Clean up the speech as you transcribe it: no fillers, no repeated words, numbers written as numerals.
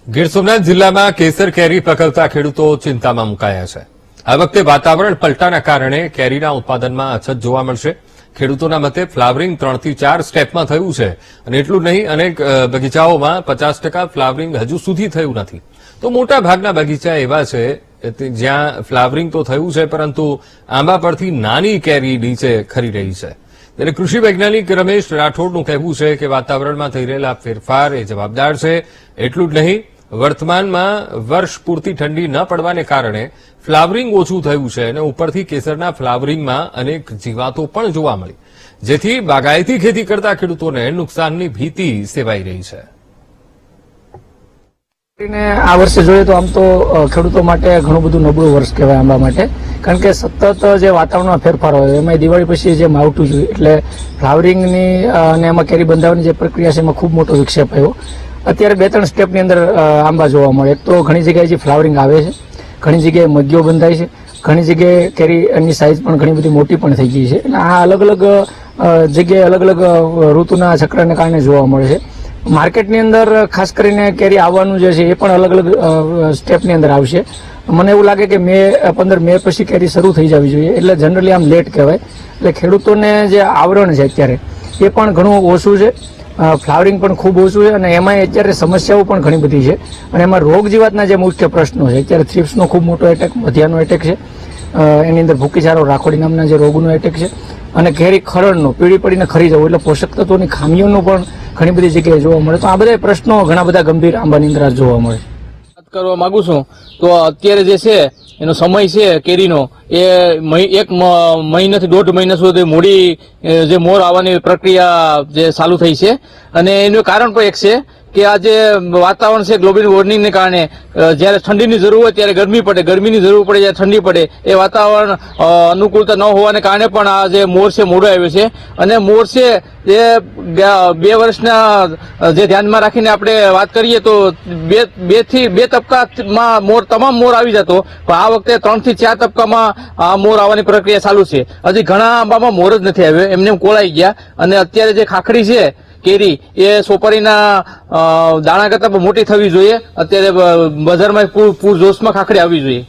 ગીર સોમનાથ જિલ્લામાં કેસર કેરી પકવતા ખેડૂતો ચિંતામાં મુકાયા છે। આ વખતે વાતાવરણ પલટાના કારણે કેરીના ઉત્પાદનમાં અછત જોવા મળશે। ખેડૂતોના મતે ફ્લાવરિંગ 3 થી 4 સ્ટેપમાં થયું છે અને એટલું નહીં, અનેક બગીચાઓમાં 50% ફ્લાવરિંગ હજુ સુધી થયું નથી। તો મોટા ભાગના બગીચા એવા છે જ્યાં ફ્લાવરિંગ તો થયું છે, પરંતુ આંબા પરથી નાની કેરી નીચે ખરી રહી છે। ત્યારે કૃષિ વૈજ્ઞાનિક રમેશ રાઠોડનું કહેવું છે કે વાતાવરણમાં થઈ રહેલા ફેરફાર એ જવાબદાર છે। એટલું જ નહીં, વર્તમાનમાં વર્ષ પૂરતી ઠંડી ન પડવાને કારણે ફ્લાવરિંગ ઓછું થયું છે અને ઉપરથી કેસરના ફ્લાવરિંગમાં અનેક જીવાતો પણ જોવા મળી, જેથી બાગાયતી ખેતી કરતા ખેડૂતોને નુકસાનની ભીતિ સેવાઈ રહી છે। આ વર્ષે જોઈએ તો આમ તો ખેડૂતો માટે ઘણું બધું નબળું વર્ષ કહેવાય આંબા માટે, કારણ કે સતત જે વાતાવરણમાં ફેરફાર હોય એમાં દિવાળી પછી જે માવઠું જોયું એટલે ફ્લાવરિંગની અને એમાં કેરી બંધાવવાની જે પ્રક્રિયા છે એમાં ખૂબ મોટો વિક્ષેપ આવ્યો। અત્યારે 2-3 સ્ટેપની અંદર આંબા જોવા મળે। એક તો ઘણી જગ્યાએ જે ફ્લાવરિંગ આવે છે, ઘણી જગ્યાએ મગ્ગીઓ બંધાય છે, ઘણી જગ્યાએ કેરીની સાઇઝ પણ ઘણી બધી મોટી પણ થઈ ગઈ છે। એટલે આ અલગ અલગ જગ્યાએ અલગ અલગ ઋતુના ચક્રને કારણે જોવા મળે છે। માર્કેટની અંદર ખાસ કરીને કેરી આવવાનું જે છે એ પણ અલગ અલગ સ્ટેપની અંદર આવશે। મને એવું લાગે કે 15 મે પછી કેરી શરૂ થઈ જવી જોઈએ, એટલે જનરલી આમ લેટ કહેવાય। એટલે ખેડૂતોને જે આવરણ છે અત્યારે એ પણ ઘણું ઓછું છે, ફ્લાવરિંગ પણ ખૂબ ઓછું છે અને એમાં અત્યારે સમસ્યાઓ પણ ઘણી બધી છે। અને એમાં રોગ જીવાતના જે મુખ્ય પ્રશ્નો છે, અત્યારે થ્રિપ્સનો ખૂબ મોટો એટેક, મધ્યાનો એટેક છે, એની અંદર ભૂકીચારો રાખોડી નામના જે રોગનો એટેક છે, અને કેરી ખરડનો પીળી પડીને ખરી જવું એટલે પોષક તત્વોની ખામીઓનો પણ ઘણી બધી જગ્યાએ જોવા મળે। તો આ બધા પ્રશ્નો ઘણા બધા ગંભીર આંબાની અંદર જોવા મળે છે। વાત કરવા માંગુ છું તો અત્યારે જે છે એનો સમય છે કેરીનો એ 1 મહિનાથી 1.5 મહિના સુધી મોડી જે મોર આવવાની પ્રક્રિયા જે ચાલુ થઈ છે, અને એનું કારણ પણ એક છે કે આ જે વાતાવરણ છે ગ્લોબલ વોર્મિંગને કારણે જ્યારે ઠંડીની જરૂર હોય ત્યારે ગરમી પડે, ગરમીની જરૂર પડે જ્યારે ઠંડી પડે, એ વાતાવરણ અનુકૂળતા ન હોવાને કારણે પણ આ જે મોર છે મોડો આવ્યો છે। અને મોર છે એ 2 વર્ષના જે ધ્યાનમાં રાખીને આપણે વાત કરીએ તો 2 તબક્કામાં તમામ મોર આવી જતો, પણ આ વખતે 3 થી 4 તબક્કામાં આ મોર આવવાની પ્રક્રિયા ચાલુ છે। હજી ઘણા આંબામાં મોર જ નથી આવ્યો, એમને કોલાઈ ગયા। અને અત્યારે જે ખાખડી છે કેરી એ સોપારીના દાણા કરતા પણ મોટી થવી જોઈએ। અત્યારે બજારમાં પૂર જોશમાં ખાખડી આવવી જોઈએ।